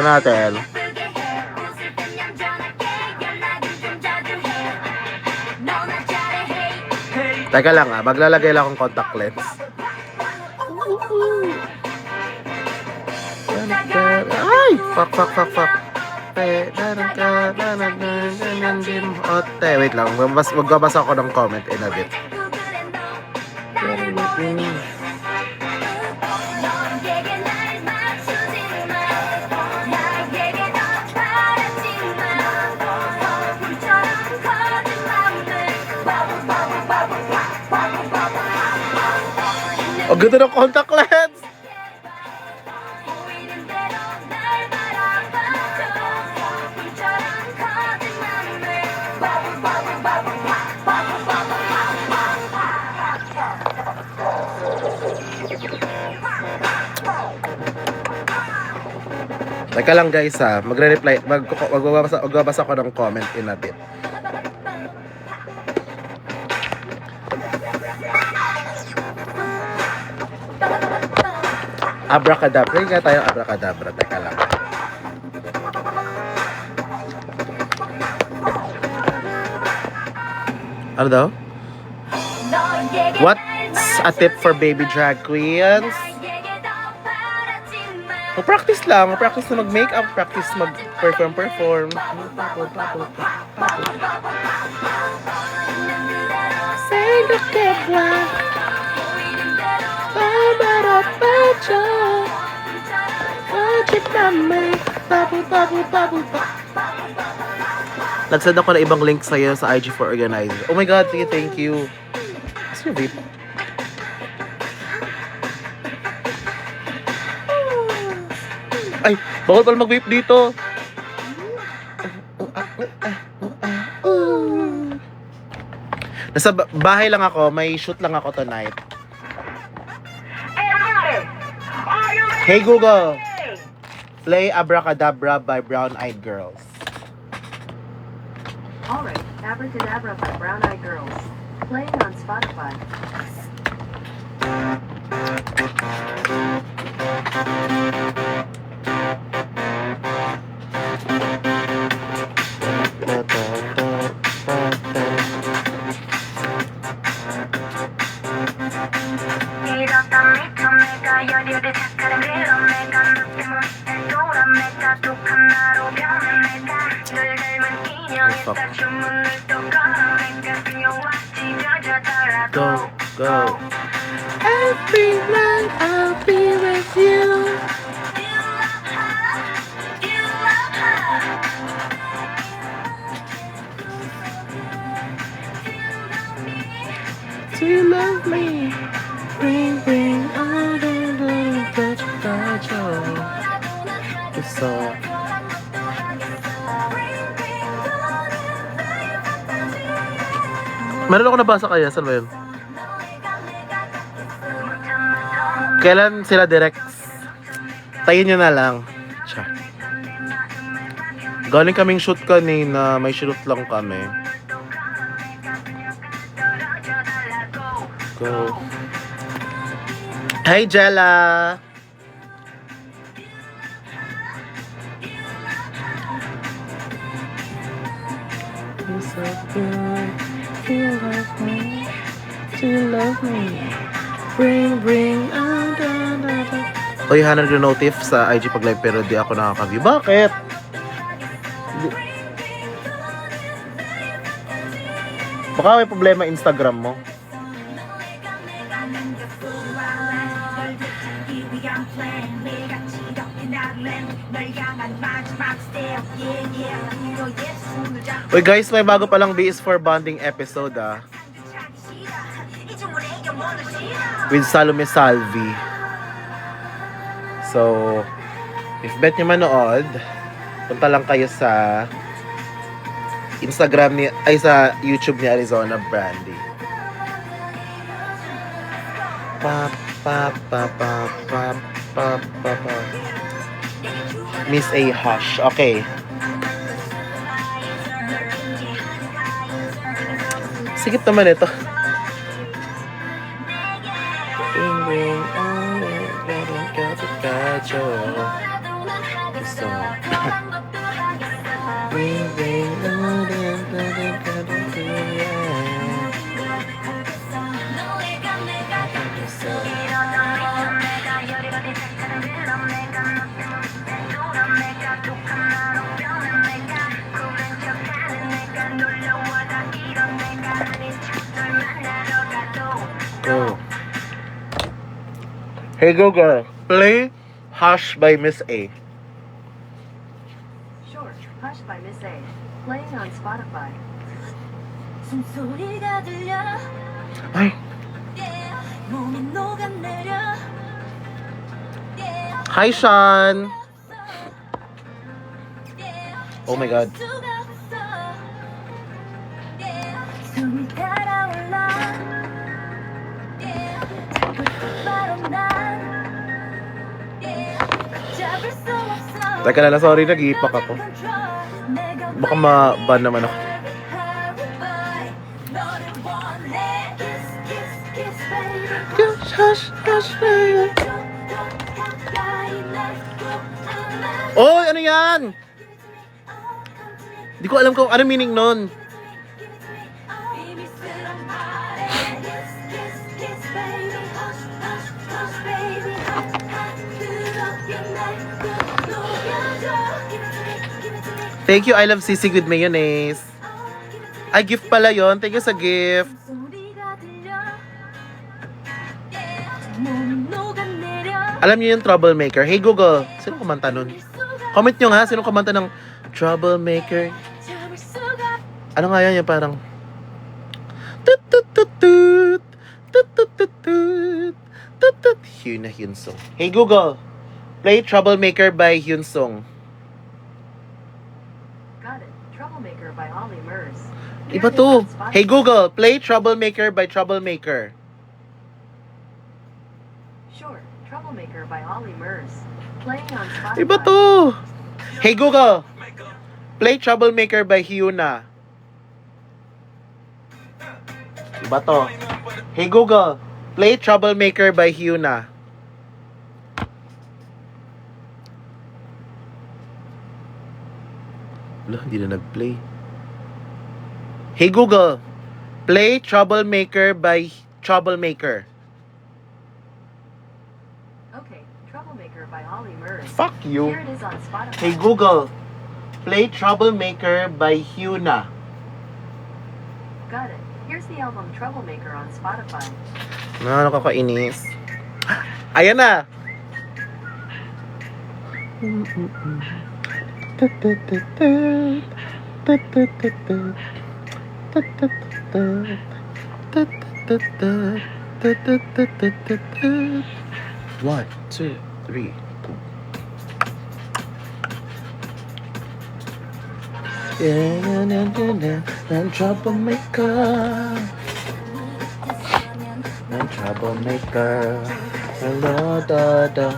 natin. Teka lang maglalagay lang akong contact lens. Ay! Fuck. Ote, wait lang. Magbabasa ako ng comment in a bit. Ang ganda ng contact lens! Teka lang guys magre-reply, magbabasa ako ng comment in a bit. Abracadabra, hindi tayo abracadabra, teka lang. Ano daw? What's a tip for baby drag queens? Mag-practice lang. Mag-practice na mag-makeup. Practice mag-perform. Say look at what Nagsend ako na ibang link sa'yo sa IG for organizer. Oh my god, sige, thank you. What's your vape? Ay, bawal pala mag-vape dito. Nasa bahay lang ako, may shoot lang ako tonight. Hey Google, play Abracadabra by Brown Eyed Girls. Alright, Abracadabra by Brown Eyed Girls. Playing on Spotify. Go, go. Every night I'll be with you. Do you love me? Bring all the little touch of joy. It's all. Meron ako nabasa kaya, saan ba yun? Kailan sila direct? Tayin nyo na lang. Tiyan. Galing kaming shoot kanina, may shoot lang kami. Go. Hey Jella! You're so good. Do you love me? Do you love me? Bring out the... Oy, Hannah nag-notif sa IG pag live pero di ako nakaka-view. Bakit? Baka may problema Instagram mo. Uy guys, may bago palang BS4 bonding episode with Salome Salvi. So, if bet nyo manood, punta lang kayo sa Instagram ni, ay sa YouTube ni Arizona Brandy. Miss A. Hush. Okay. Sigit naman ito. So, bring, bring, oh. Hey Google, play Hush by Miss A. Sure. Hush by Miss A. Playing on Spotify. 숨소리가 들려 Ay, 몸이 녹아내려 hi Sean. Oh my God. 숨이 달아올라 바로 난 잡을 수 없어 Teka lang, sorry, nag-iipak ako. Baka ma-ban naman ako. Hush, hush, baby. Oy, ano yan? Di ko alam kung ano meaning nun. Thank you, I love sisig with mayonnaise. Ay, gift pala yon. Thank you sa gift. Alam niyo yung Troublemaker? Hey Google, sino kumanta nun? Comment nyo nga, sino kumanta ng Troublemaker? Ano nga yan? Yung parang tut tut tut tut tut tut tut tut tut tut. Hyun na Hyunsong. Hey Google, play Troublemaker by Hyunsong. Got it. Troublemaker by Ollie Murs. Iba to. Hey Google, play Troublemaker by Troublemaker. Sure. Troublemaker by Ollie Murs. Playing on Spotify. Iba to. Hey Google, play Troublemaker by Hyuna. Iba to. Hey Google, play Troublemaker by Hyuna. Wala, hindi na nag-play. Hey Google, play Troublemaker by Troublemaker. Okay. Troublemaker by Ollie Murs. Fuck you. Here it is on Spotify. Hey Google, play Troublemaker by Hyuna. Got it. Here's the album Troublemaker on Spotify. Nakakainis. Ayan na. One, two, three. I'm troublemaker. I'm troublemaker. Da da da.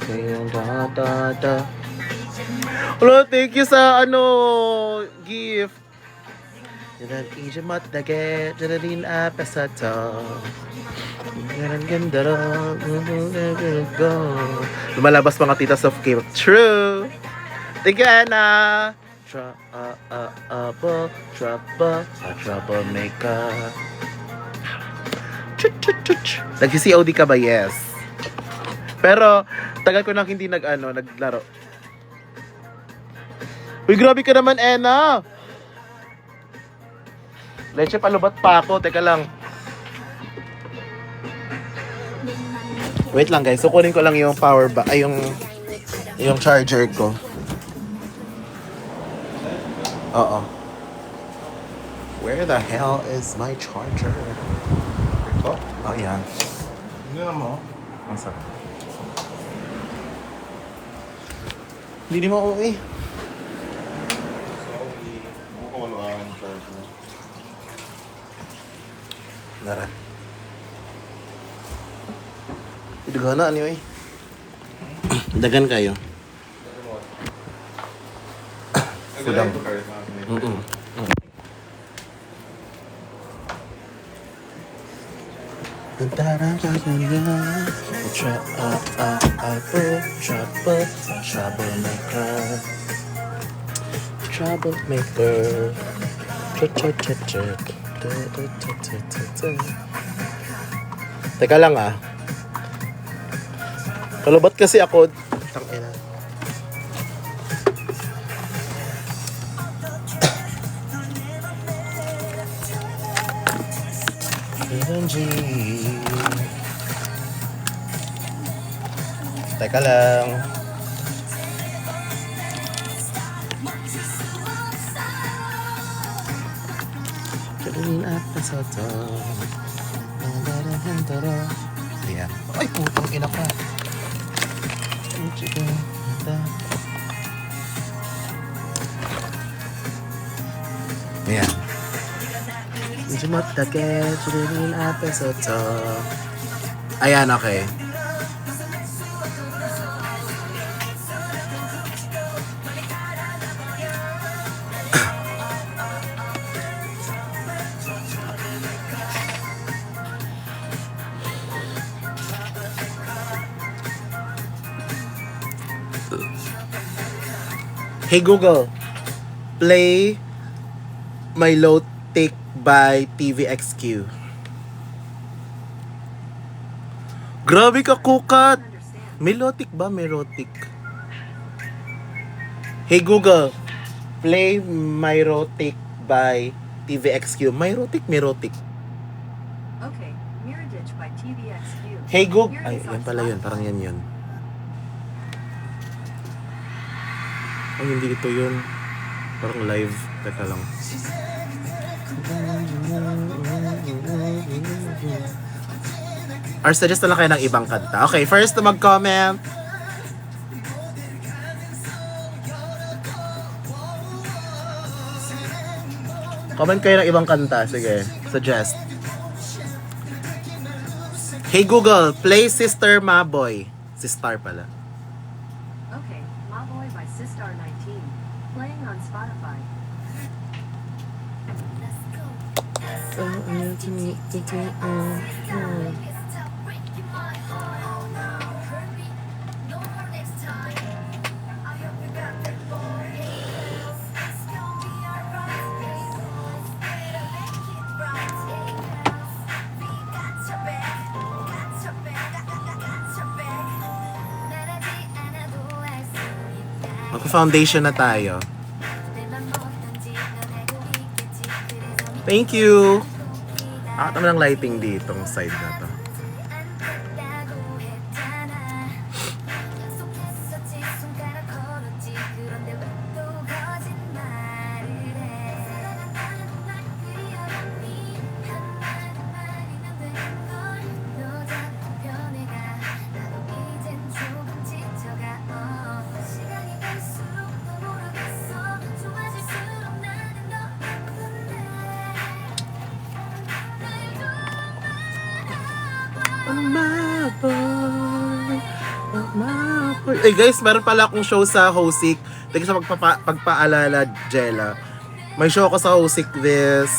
Da da da. Hello, thank you sa gift. Yan ije mat dage, jadin apasato. Yan ganda go. Lumalabas mga titas of cake. True. Thank you, Anna. Troublemaker. Nag-COD ka ba? Yes. Pero, tagal ko nang hindi naglaro. Uy, grabe ka naman, Ena! Leche, palubat pa ako. Teka lang. Wait lang, guys. So, kunin ko lang yung power bank. Ay, yung charger ko. Oo. Where the hell is my charger? Ito? Oh, yan. Hindi na mo. Ang sarap. Hindi mo uuwi. Mukhang wala ang charge mo. Nara. Idagana, ano yun? Dagan kayo. Sudang. Troublemaker. Troublemaker. Teka lang ah. Kalabot kasi ako. Tangina. Teka lang. Ayan. Ay, putang ina ka. Ayan. Ayan, okay. Hey Google, play My Low Take by TVXQ. Grabe ka, kukat! Understand. Melotic ba? Merotic? Hey Google, play Myrotic by TVXQ. Myrotic, Merotic. Okay, Mirror Ditch by TVXQ. Hey Google, Here ay it is yan on pala yun, Spotify. parang yan yun. Ay, hindi ito yun. Parang live. Teka lang. Or suggest na lang kayo ng ibang kanta. Okay, first to mag-comment. Comment kayo ng ibang kanta. Sige, suggest. Hey Google, play Sister Maboy. Sister pala. Okay, My Boy by Sistar 19. Playing on Spotify. Magpa-foundation na tayo. Thank you! Akit naman ng lighting ditong side na to. Eh guys, meron pala akong show sa Hosik. Thank you sa pagpaalala, Jella. May show ako sa Hosik this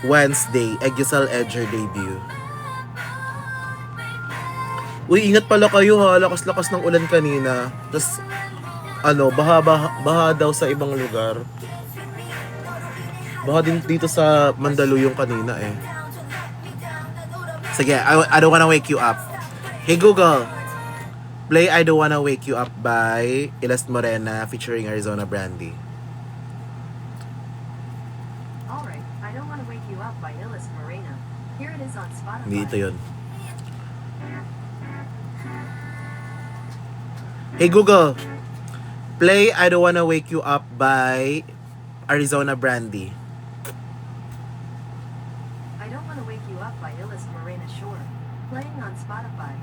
Wednesday. Egusal Edger debut. Uy, ingat pala kayo ha. Lakas-lakas ng ulan kanina. Tapos, baha daw sa ibang lugar. Baha din dito sa Mandaluyong kanina eh. Sige, I don't wanna wake you up. Hey Google, play I Don't Wanna Wake You Up by Ilas Morena featuring Arizona Brandy. Alright, I Don't Wanna Wake You Up by Ilis Morena. Here it is on Spotify. Hindi ito yun. Hey Google, play I Don't Wanna Wake You Up by Arizona Brandy. I Don't Wanna Wake You Up by Ilis Morena Shore. Playing on Spotify.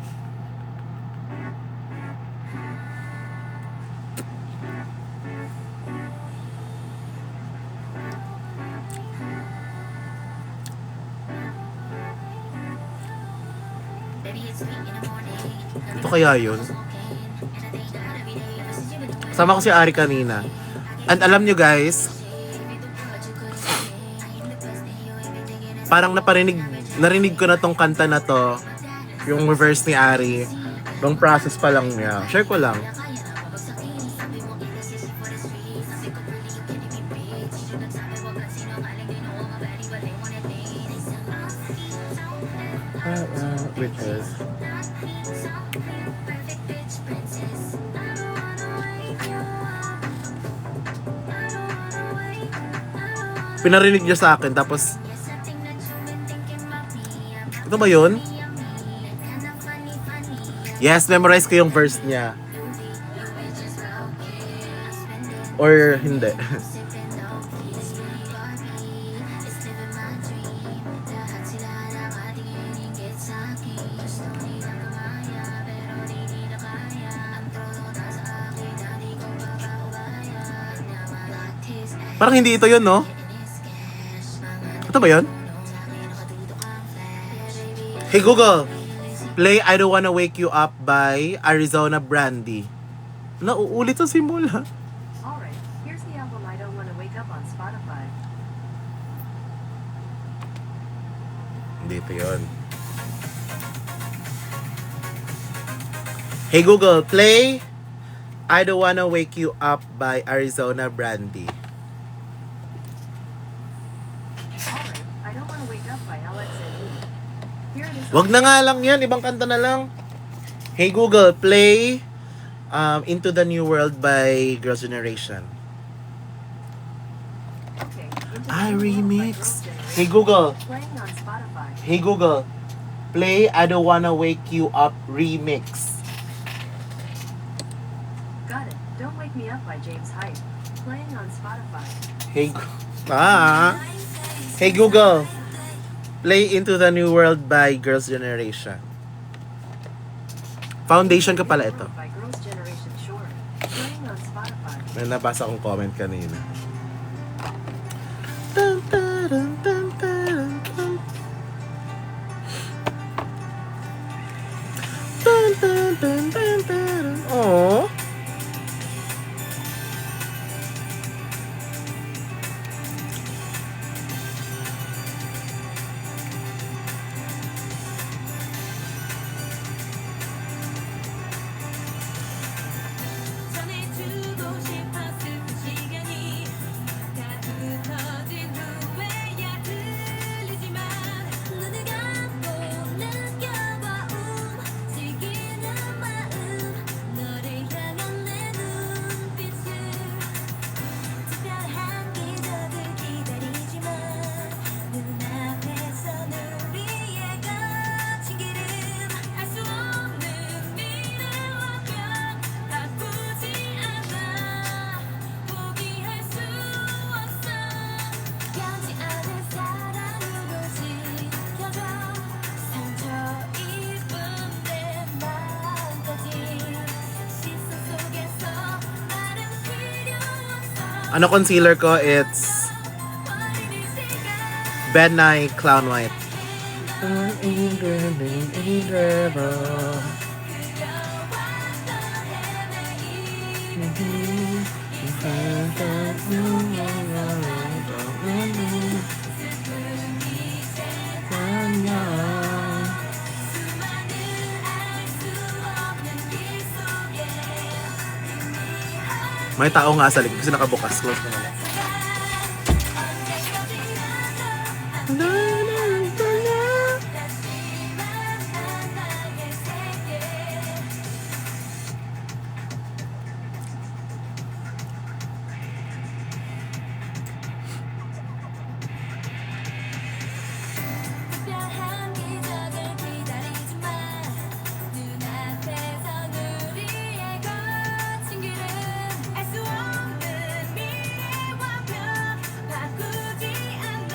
Ito kaya yun? Sama ko si Ari kanina. And alam nyo guys, parang naparinig narinig ko na tong kanta na to, yung verse ni Ari, nung process pa lang niya. Share ko lang. Which is pinarinig niya sa akin, tapos ito ba yun? Yes, memorize ko yung verse niya. Or hindi. Parang hindi ito yun, no? Ito ba yun? Hey Google, play I Don't Wanna Wake You Up by Arizona Brandy. Nauulit sa simula. Alright, here's the album I Don't Wanna Wake Up on Spotify. Hindi ito yun. Hey Google, play I Don't Wanna Wake You Up by Arizona Brandy. Alright, I Don't Wanna Wake Up by Alex and Eve. Here it is. Wag na nga lang yan, ibang kanta na lang. Hey Google, play Into the New World by Girls' Generation. Okay, Into the I New World by remix. Girls' Generation. Hey Google, Playing on Spotify. hey Google, play I Don't Wanna Wake You Up remix. Got it. Don't Wake Me Up by James Hype. Playing on Spotify. Hey Hey Google, play Into the New World by Girls' Generation. Foundation ka pala ito. By Girls' Generation Shore. Playing on Spotify. May nabasa akong comment kanina. Dun, dun, dun, dun, dun, dun. Dun, dun, dun, dun, dun. Aww. 전해주고 싶었을 그 시간이 다 흩어진 후에야 들리지만 눈을 감고 느껴봐 움직이는 마음 너를 향한 내 눈빛을 특별한 기적을 기다리지만 눈앞에선 우리의 거친 기름 알 수 없는 미래와 별 바꾸지 않아 포기할 수 없어 변치 않을 사랑으로 지켜줘 상처 입은 내 마음까지 시선 속에서 나름 필요 없어 Ano concealer ko? It's 버리는 시간 Bad Night Clown White. May tao nga sa likod kasi nakabukas. Close ko na lang. 특별한 기적을 기다리지만 눈앞에선 우리의 거친 길은 알 수 없는 미래와 별 바꾸지 않아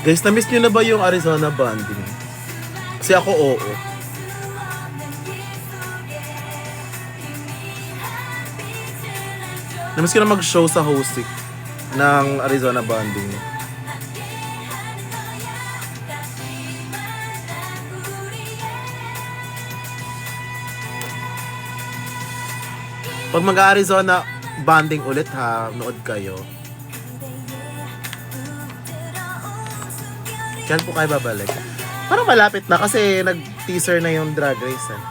Guys, na-miss nyo na ba yung Arizona Bonding? Kasi ako, oo. Na-miss ko na mag-show sa Hosik ng Arizona Bonding. Pag mag-Arizona Bonding ulit ha, nood kayo. Kailan po kayo babalik? Parang malapit na kasi nag-teaser na yung Drag Race eh.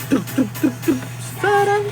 Tuk tuk tuk tuk. Sarang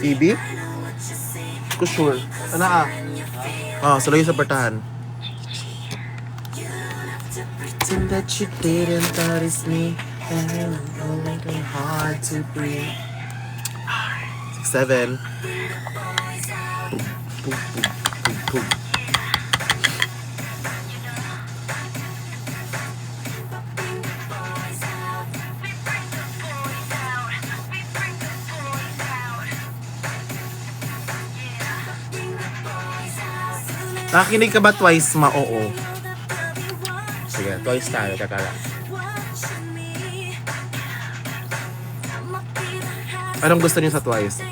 Phoebe? Ko sure. Ano ah? Oh, saloy sa bartahan. Pretend that you didn't notice me and I'm making hard to breathe. 6, 7. Boom, boom, boom, boom. Nakikinig ka ba twice ma? Oo. Sige, twice tayo. Teka lang. Anong gusto niyo sa twice?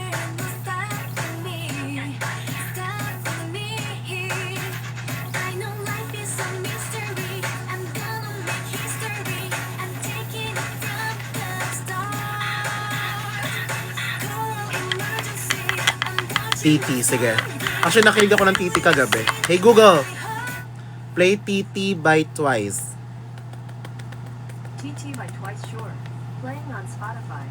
Titi, sige. Actually, nakinig ako ng Titi kagabi. Hey Google, play Titi by Twice. TT by Twice Shore. Playing on Spotify.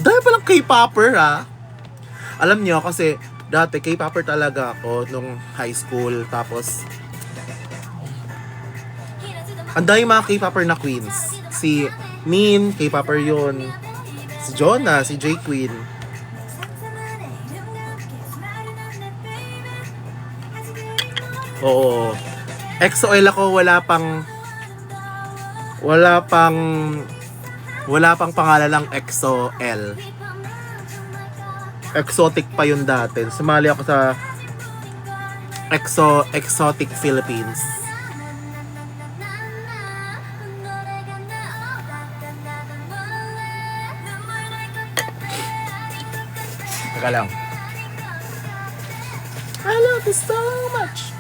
Dahil palang K-popper ha. Alam niyo kasi dati K-popper talaga ako nung high school. Tapos ang dami mga K-popper na queens. Si Min, K-popper yun. Si Jonah, si J Queen. Oo. EXO-L ako, wala pang pangalan ng EXO-L. Exotic pa yun dati. Sumali ako sa Exotic Philippines. Teka lang. I love you so much.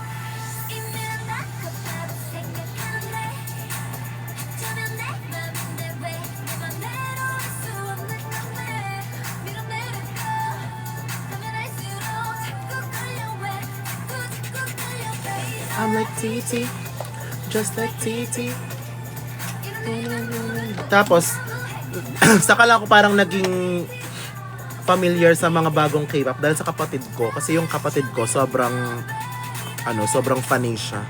I'm like TT, just like TT. Tapos, saka lang ako parang naging familiar sa mga bagong K-pop dahil sa kapatid ko. Kasi yung kapatid ko sobrang funny siya.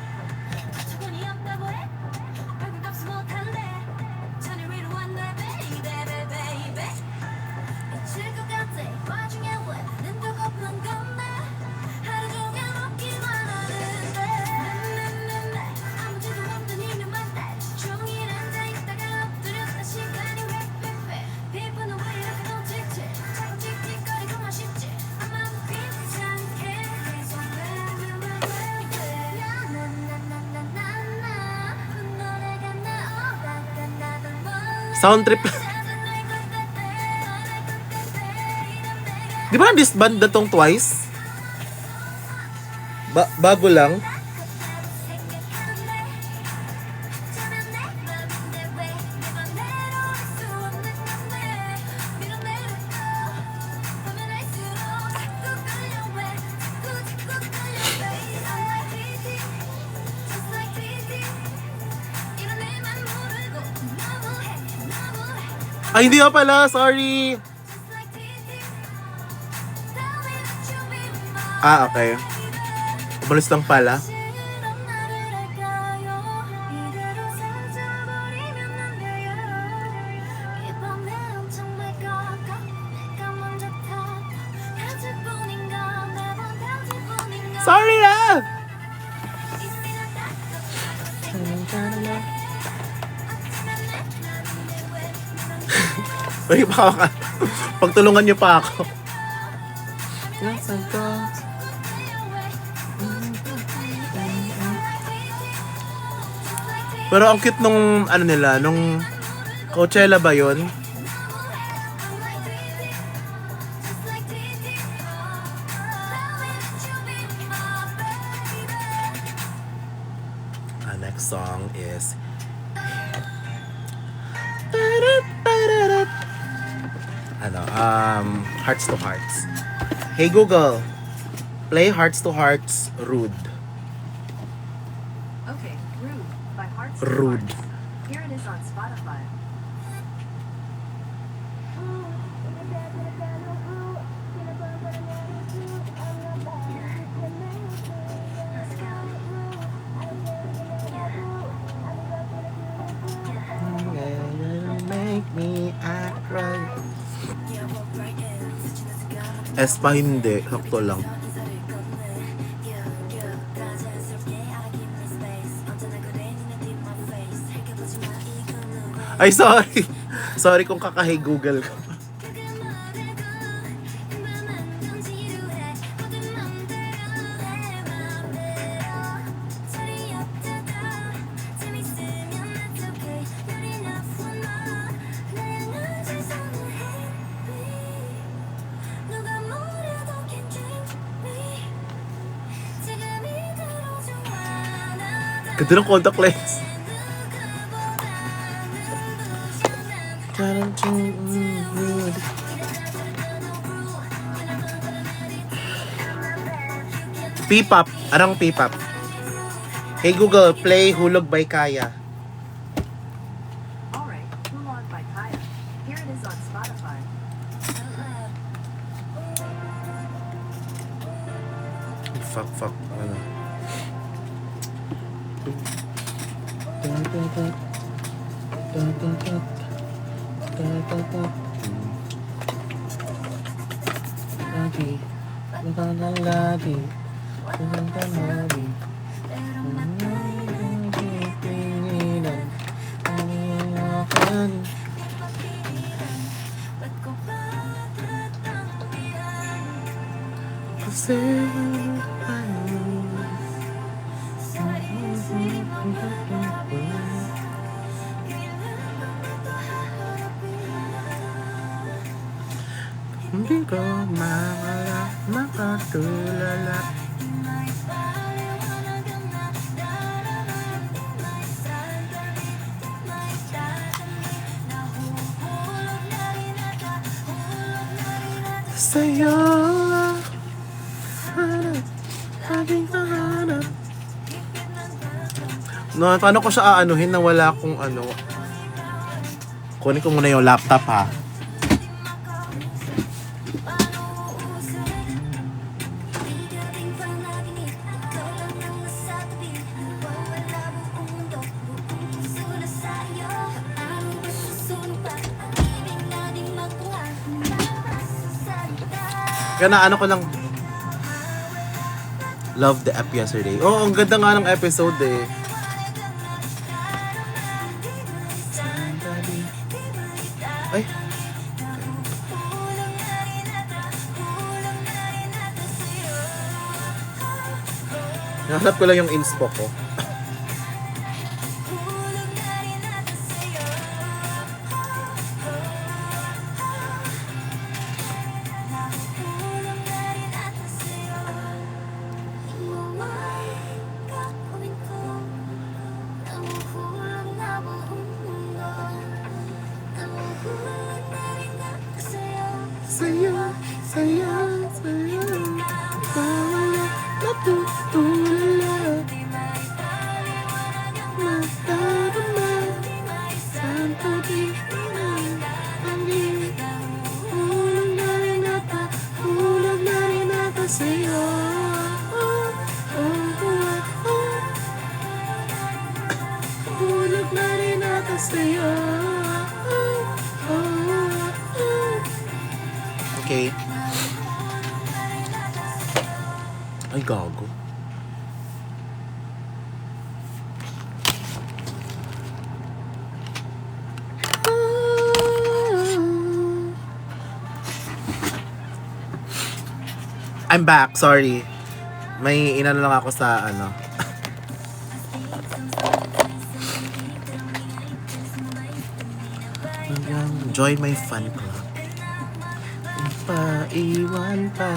Sound trip. Di ba na-disband na tong Twice? Bago lang. Ay, hindi pa pala. Sorry. Ah, okay. Umalis lang pala. Sorry ah! Uy, baka pagtulungan niyo pa ako. Pero ang cute nung ano nila, nung Coachella ba yun? Next song is Hearts to Hearts. Hey Google, play Hearts to Hearts Rude. Okay, Rude by Hearts to Rude. Hearts. Here it is on Spotify. Make me act right. Espa hindi, sakto lang. Ay, sorry. Sorry kung kakahay Google ko. Ganda ng contact lens. P-pop. Anong P-pop? Hey Google, play Hulog by Kaya. Alright, Hulog by Kaya. Here it is on Spotify. Fuck. Ano? Hindi ko makatulala. Sa'yo no, paano ko siya aanuhin na wala akong ano. Kunin ko muna yung laptop ha. Kaya na ano ko lang love the app yesterday. Oo, ang ganda nga ng episode eh. Ay. Nahanap ko lang yung inspo ko. Hulog na rin ako sa'yo. Okay. Ay, gago. I'm back, sorry. May inano lang ako sa ano. Join my fan club. Paiwan pa.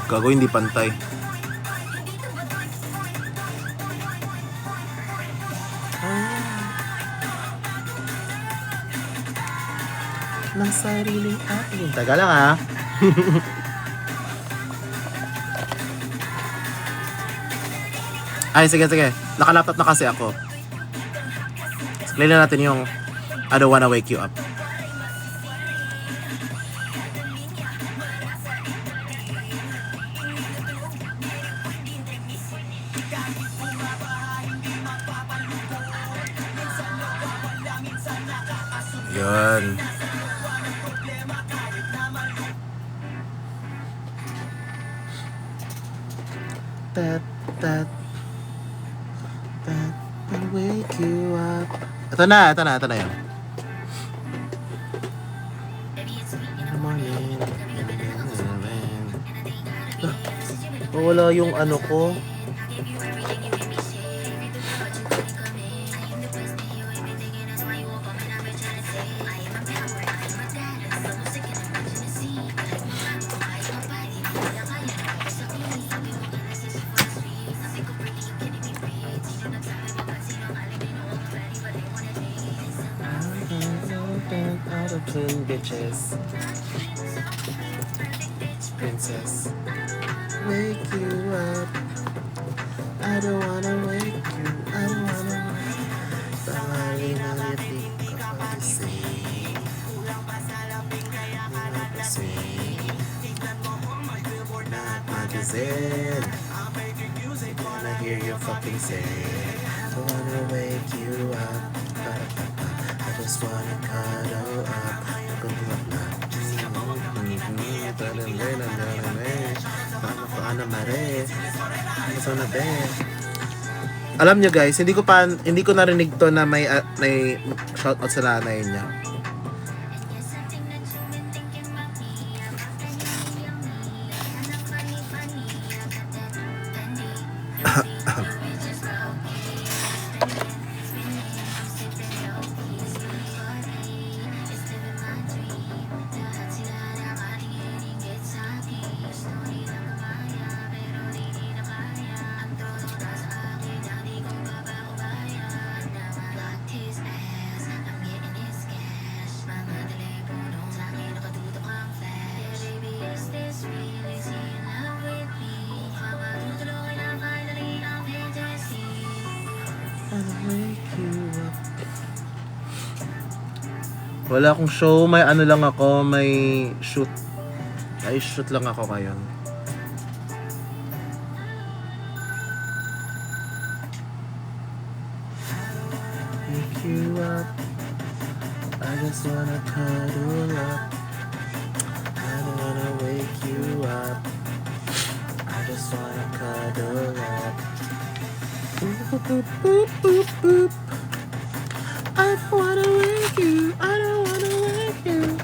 Gago, hindi pantay. Ng sariling atin. Taga lang ha. Ay, sige. Nakalaptop na kasi ako. Play na natin yung I Don't Wanna Wake You Up. Yun. That will wake you up. Ito na yun. In the morning. Wala yung ano ko. Out of clean bitches. Princess, wake you up. I don't wanna wake you. I don't wanna wake you. Bawali na litik kapag gising. Magising. Wanna hear you fucking say. I wanna wake you up. I just wanna cuddle up. Alam nyo guys, hindi ko narinig to na may shoutout sa nanay niya. Wala akong show, may ano lang ako, may shoot. Ay, shoot lang ako ngayon. Wake you up. I just wanna cuddle up. I don't wanna wake you up. I just wanna cuddle up. Boop, boop, boop, boop, boop, boop. I don't wanna wake you. I don't wanna wake you.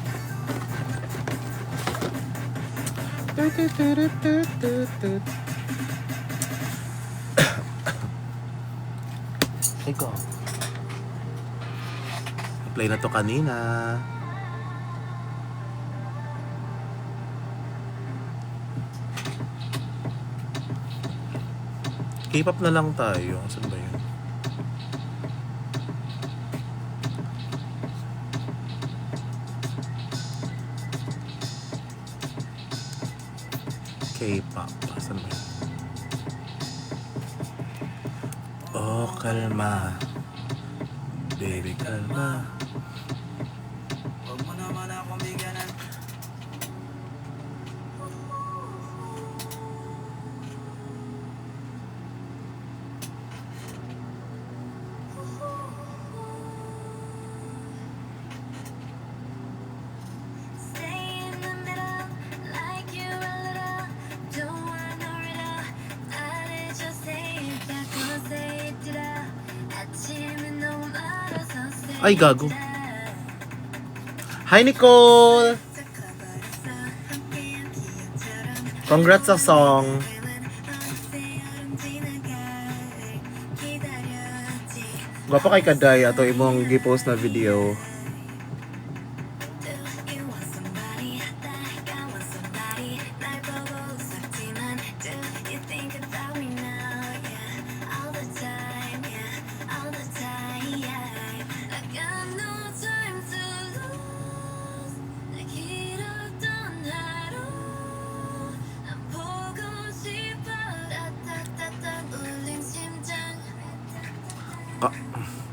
Ikaw. Play na to kanina. K-pop na lang tayo. Saan ba yun? K-pop. Saan ba yun? Oh, kalma. Baby, kalma. Huwag mo naman akong bigyan ng Stay in the middle, like you a little. Don't want no riddle. 나를 좀 say it back, go say it out. 아침은 너무 멀어서 say Ay, gago. it out. Hi, Nicole! 섞어버렸어, 함께한 기억처럼. Congrats sa song. 어느새 여름 지나갈 기다렸지. Gwapo kay Kaday ato imong gi-post na video. Do you want somebody like I want somebody? 날 보고 웃었지만 do you think about me now? Yeah, all the time, yeah, all the time. I got no time to lose. 날 길었던 하루 난 보고 싶어. 따따따따 울린 심장.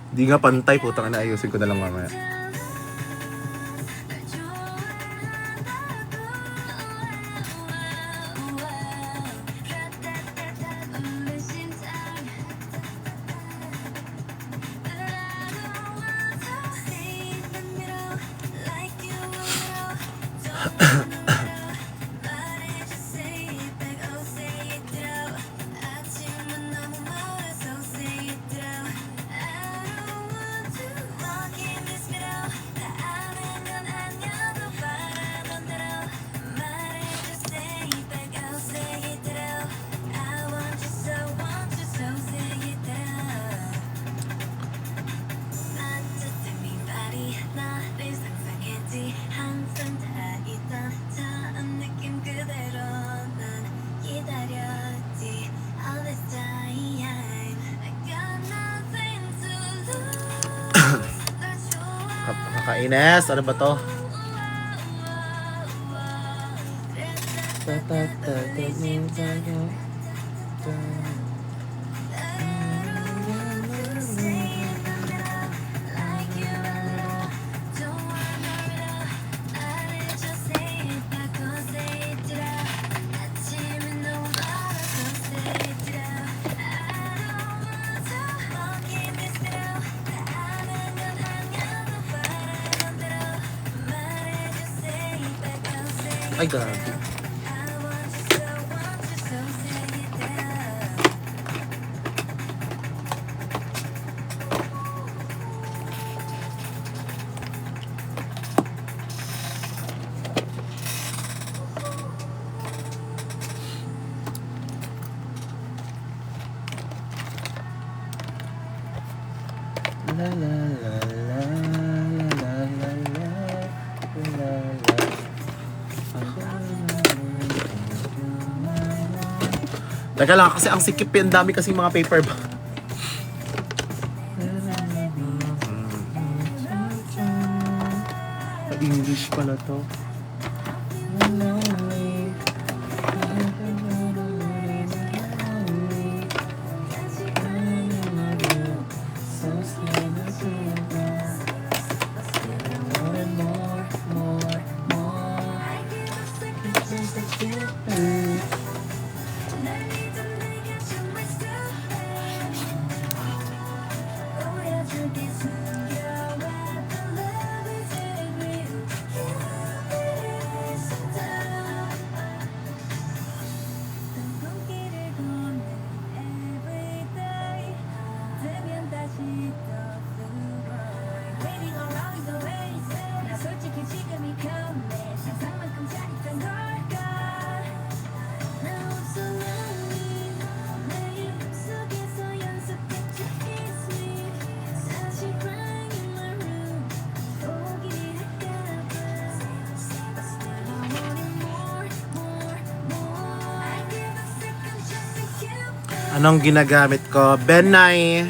Di nga pantay, putang ina, ayusin ko na lang mamaya. 날 좋아한다고. 라따따따 울린 심장. But I don't want to stay in the middle, like you a little. Don't want no riddle. 말해줘, say it back, oh say it out. 아침은 너무 멀어서 say it out. I don't want to walk in this middle. 다 아는 건 아니어도 바라던 대로. 말해줘, say it back, oh say it out. I want you so say it out. 맞췄던 네 발이 나를 상상했지. 항상 다 있던 처음 느낌 그대로 난 기다렸지. All this time I got nothing to lose. 널 좋아. Kakainis, ano ba to? Ay, gago. La la la la la la la la la. Teka lang, kasi ang sikip yan, dami kasing mga paper ba? English pala to. Anong ginagamit ko? Benay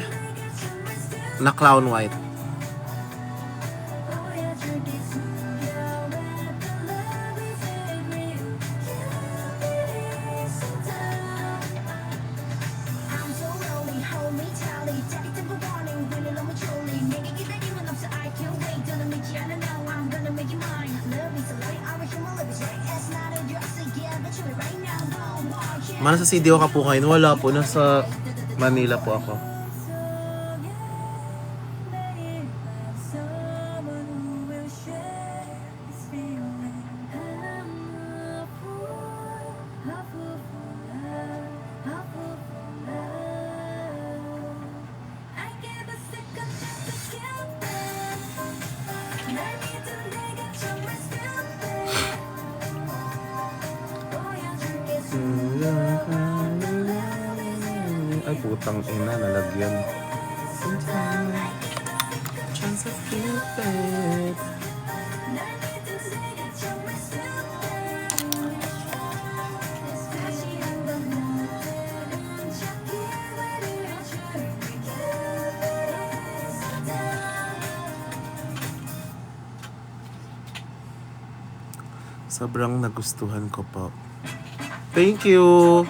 na Clown White. Mana sa CDO ka po kayo? Wala po. Nasa Manila po ako. Ay, putang ina, nalagyan. Chance of Cupid. Sobrang nagustuhan ko po. Thank you!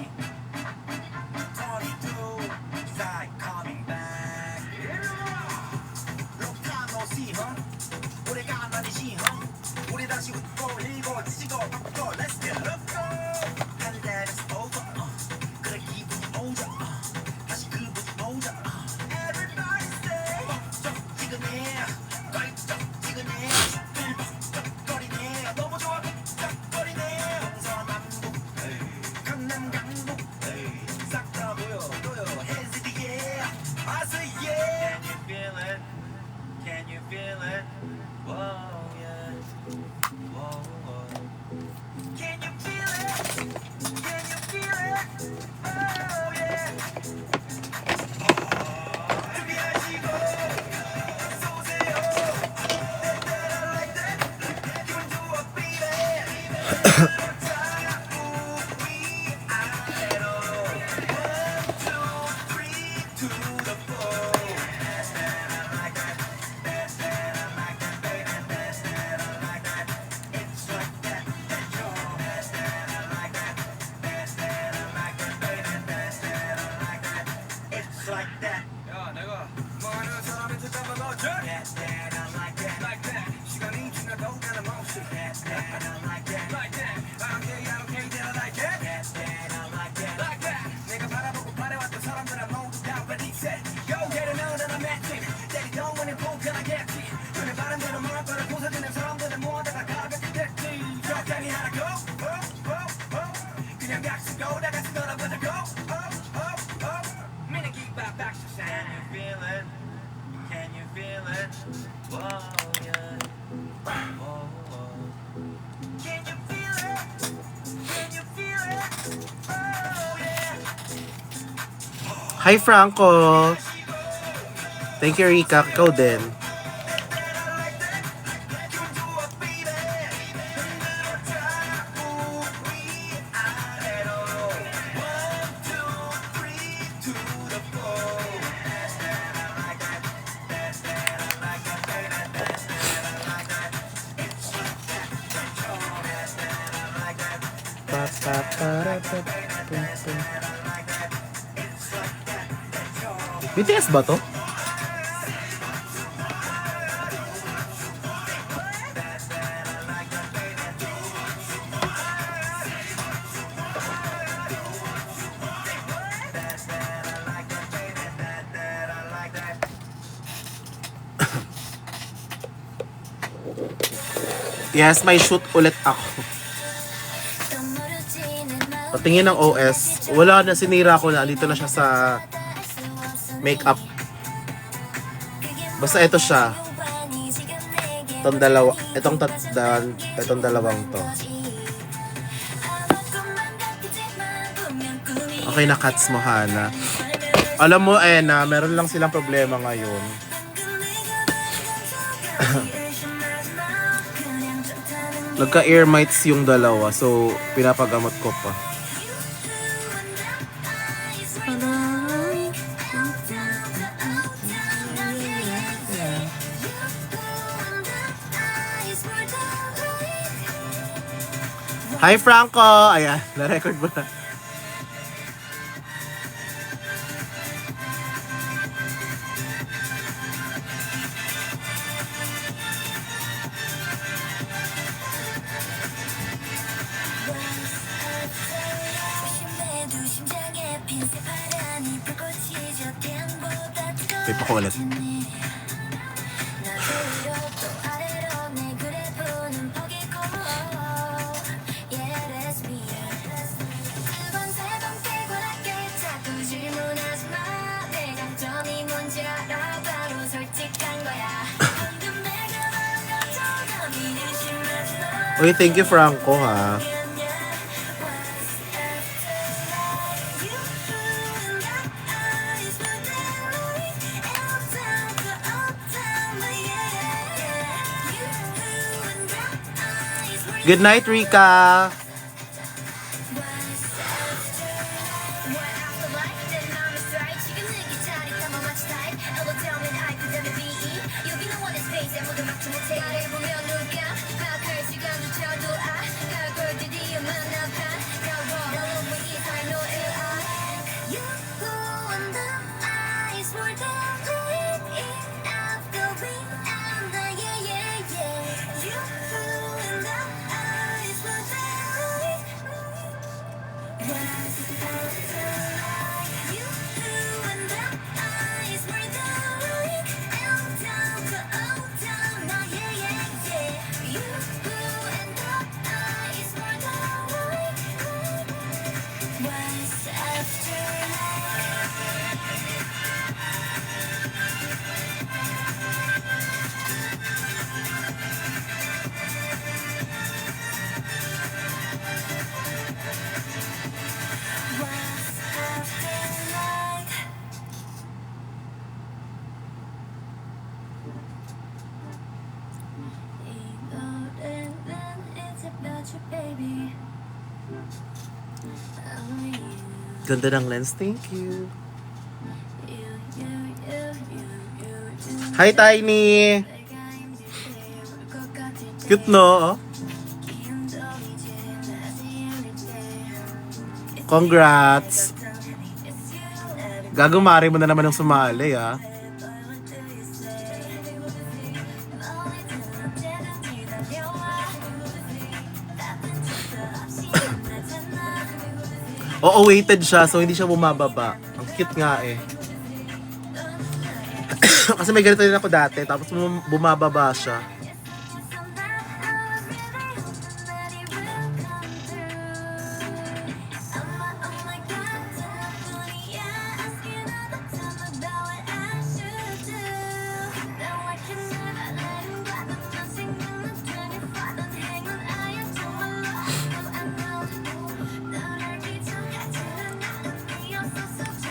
Hi Franco! Thank you Rika, ikaw din. BTS ba to? Yes, may shoot ulit ako. Patingin ng OS. Wala na, sinira ko na. Dito na siya sa makeup. Basta ito siya. Itong dalawang to. Okay na cuts mo, Hana. Alam mo, na meron lang silang problema ngayon. Nagka-ear mites yung dalawa, so pinapagamot ko pa. Hi, Franco! Ayan, na-record mo na. 조심해도 심장에 핀 새파란이 불꽃이 저 태양보다 Pipa ko ulit. Uy, thank you, Franco, ha. Good night, Rika. Ganda ng lens. Thank you. Hi, Tiny! Cute, no? Congrats! Gagumari mo na naman ng sumali, ah. Oo, weighted siya, so hindi siya bumababa. Ang cute nga eh. Kasi may ganito din ako dati, tapos bumababa siya.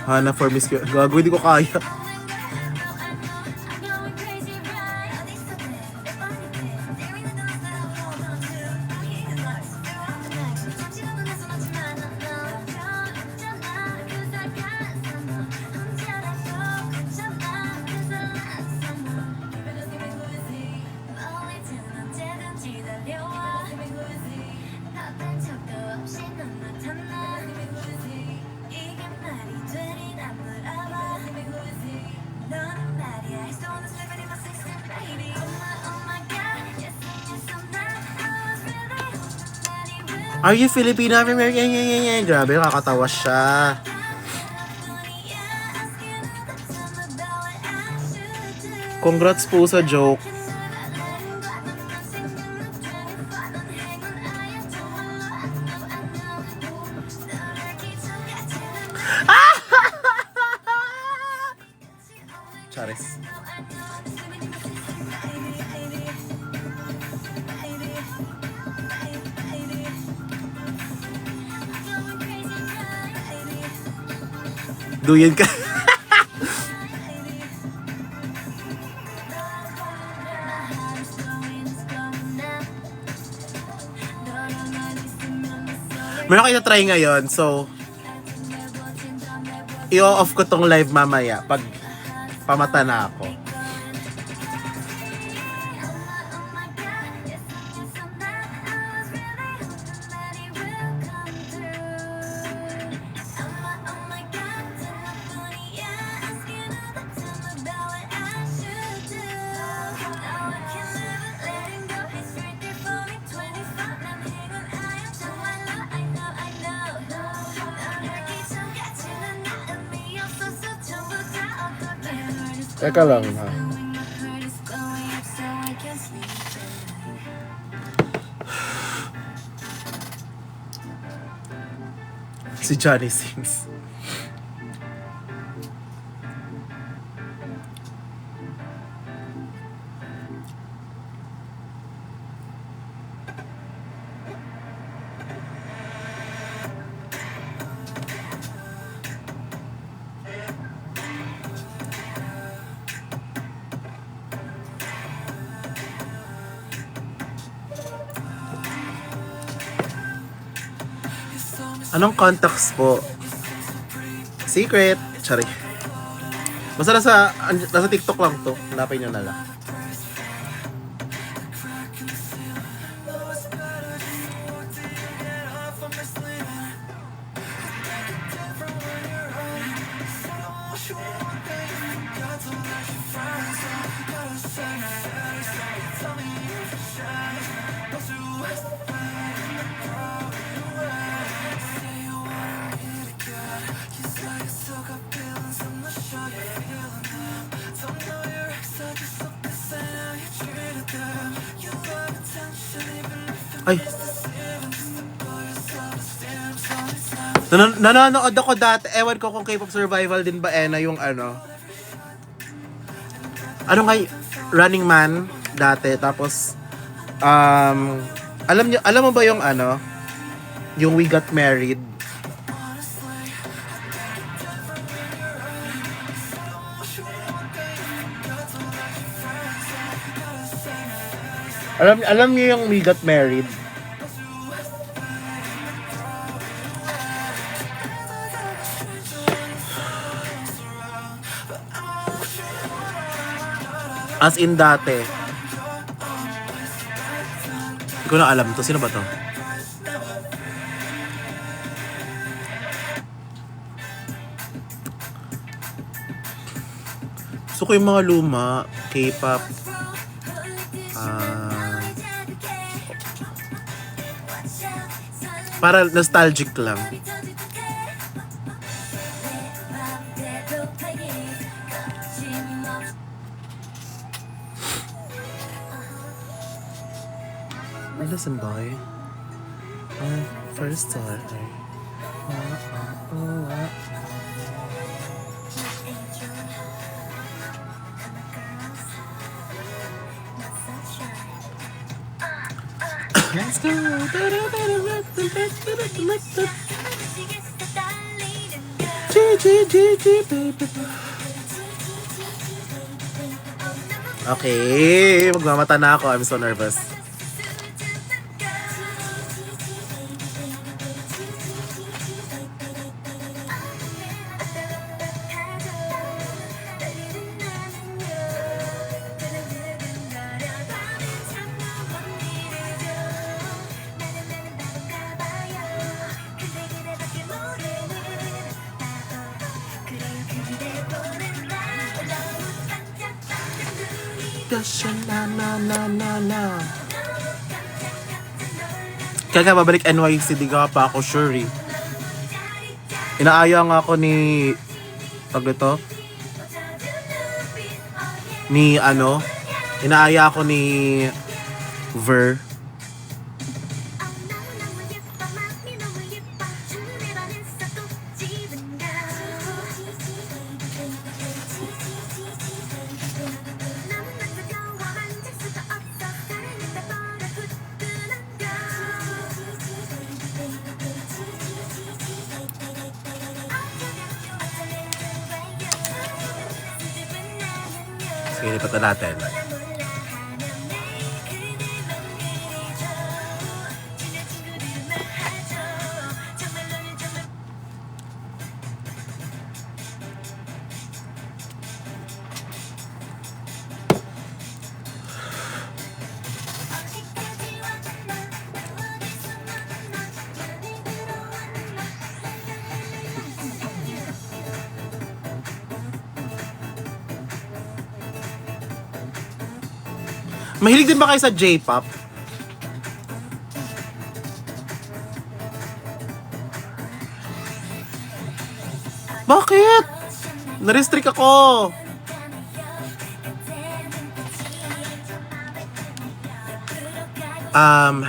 Hana for Miss Q. Gago, hindi ko kaya. Are you Filipino? Grabe, nakakatawa siya. Congrats po sa joke. Charis. Duyan ka. Meron kayo na-try ngayon, so i-off ko tong live mamaya pag pamata na ako. Teka lang ha. Si Johnny Sins. Anong contacts po? Secret. Sorry. Basta nasa TikTok lang to. Hanapin nyo na lang. Ay. Nanonood ako dati. Ewan ko kung K-pop survival din ba na yung ano. Ano nga Running Man dati. Tapos alam mo ba yung ano? Yung We Got Married. Alam niyo yung We Got Married? As in dati. Hindi ko na alam to. Sino ba to? Gusto ko yung mga luma, K-pop. Para nostalgic lang. Listen, boy. First time. Let's go. Okay, magmamata na ako. I'm so nervous. Na. Kaya babalik NYC, di ka pa ako sure eh. Inaaya nga ako ni inaaya ako ni Ver. Sige, lipat na natin. Mahilig din ba kayo sa J-pop? Bakit? Na-restrict ako. Um,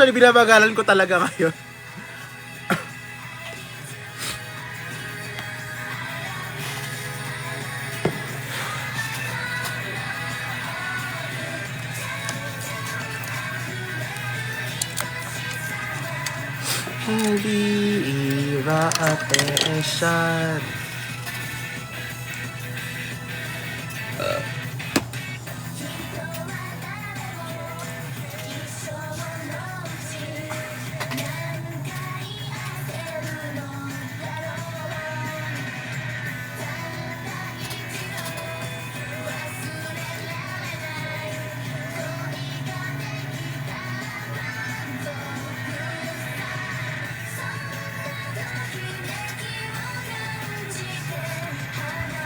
actually, binabagalan ko talaga ngayon. Hindi attention.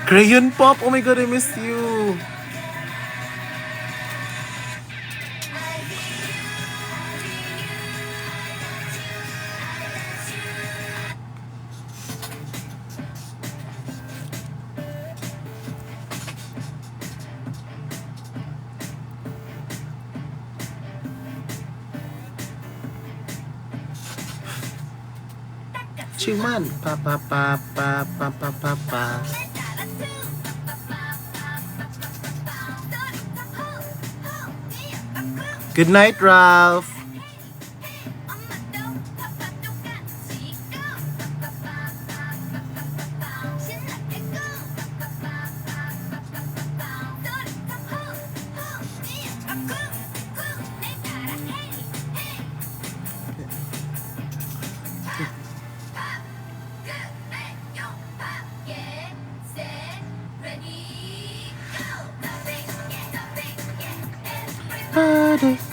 Crayon Pop! Oh my god, I miss you! Chiman! Pa pa pa pa pa pa pa pa. Good night, Ralph.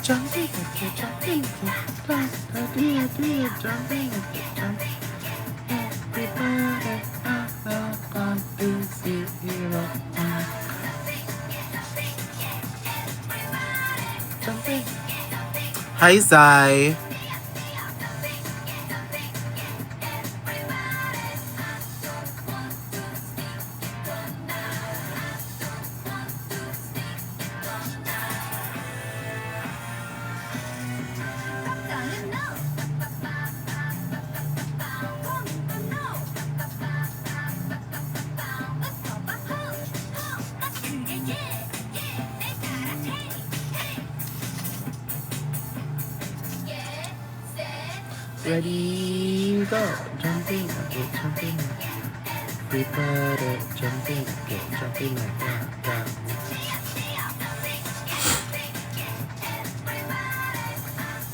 Jumping, jumping, jumping, jumping. Everybody, jumping. Hi, Zai. Ready, go. Jumping, okay, jumping. Everybody, jumping, okay, jumping like that, that.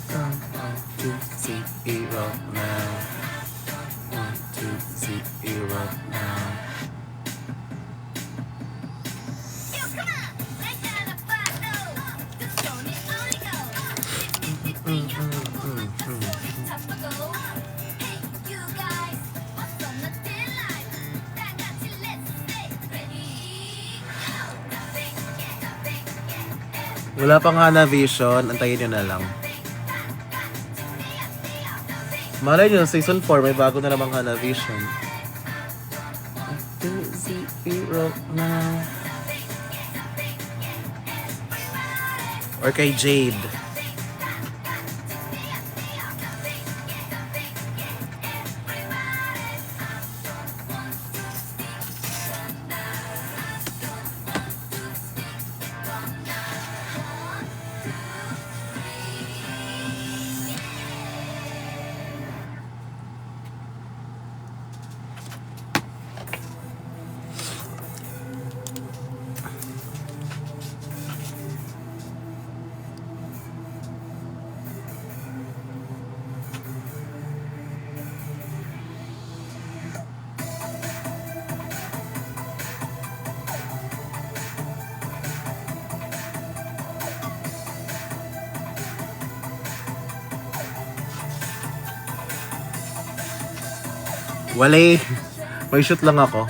Come on to zero now. 1, 2, 0 now. Wala pang Hanavision, antayin nyo na lang. Malay nyo, season 4, may bago na namang Hanavision. Zero na. Or kay Jade. Wale, may shoot lang ako.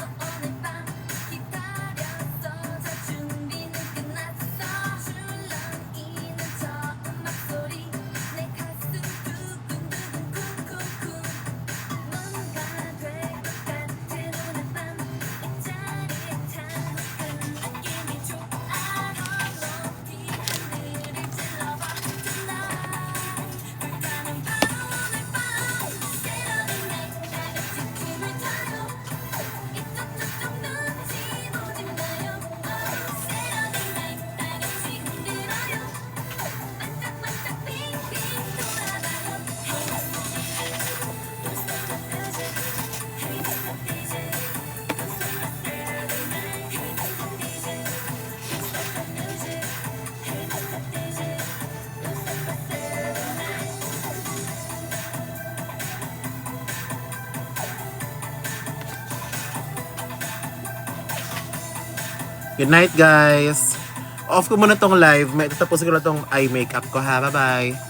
Good night, guys. Off ko muna tong live. May tatapusin ko na tong eye makeup ko, ha? Bye-bye.